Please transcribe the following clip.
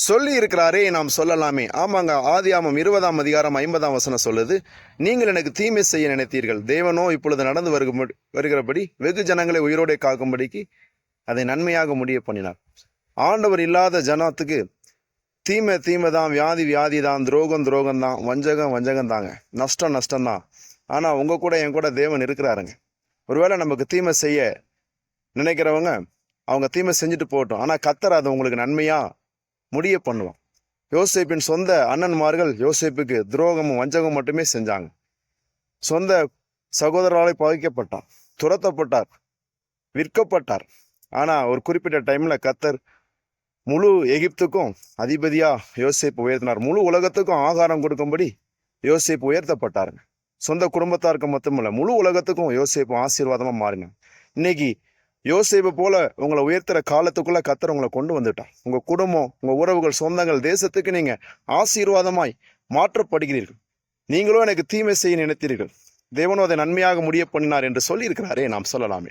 சொல்லி இருக்கிறாரே, நாம் சொல்லலாமே. ஆமாங்க, ஆதியாமம் 20ஆம் அதிகாரம் 50ஆம் வசனம் சொல்லுது, நீங்கள் எனக்கு தீமை செய்ய நினைத்தீர்கள், தேவனோ இப்பொழுது நடந்து வருகிறபடி வெகு ஜனங்களை உயிரோടെ காக்கும்படிக்கு அதை நன்மையாக முடிய பண்ணினார். ஆண்டவர் இல்லாத ஜனத்துக்கு தீமை தான், வியாதி தான், துரோகம் தான், வஞ்சகம் தாங்க, நஷ்டம் தான். ஆனால் உங்க கூட என் கூட தேவன் இருக்கிறாருங்க. ஒருவேளை நமக்கு தீமை செய்ய நினைக்கிறவங்க அவங்க தீமை செஞ்சுட்டு போகட்டும், ஆனால் கர்த்தர் அதை உங்களுக்கு நன்மையா முடிய பண்ணுவான். யோசேப்பின் சொந்த அண்ணன்மார்கள் யோசேப்புக்கு துரோகமும் வஞ்சகம் மட்டுமே செஞ்சாங்க. சொந்த சகோதரரால் பகைக்கப்பட்டார், துரத்தப்பட்டார், விற்கப்பட்டார். ஆனா ஒரு குறிப்பிட்ட டைம்ல கர்த்தர் முழு எகிப்துக்கும் அதிபதியா யோசேப்பு உயர்த்தினார். முழு உலகத்துக்கும் ஆகாரம் கொடுக்கும்படி யோசேப்பு உயர்த்தப்பட்டாருங்க. சொந்த குடும்பத்தாருக்கு மட்டுமல்ல, முழு உலகத்துக்கும் யோசேப்பு ஆசீர்வாதமா மாறினார். இன்னைக்கு யோசேப்பு போல உங்களை உயர்த்துற காலத்துக்குள்ள கர்த்தர் உங்களை கொண்டு வந்துட்டார். உங்க குடும்பம், உங்க உறவுகள், சொந்தங்கள், தேசத்துக்கு நீங்க ஆசீர்வாதமாய் மாற்றப்படுகிறீர்கள். நீங்களும் எனக்கு தீமை செய்ய நினைத்தீர்கள், தேவனோ அதை நன்மையாக முடிய பண்ணினார் என்று சொல்லி இருக்கிறாரே, நாம் சொல்லலாமே.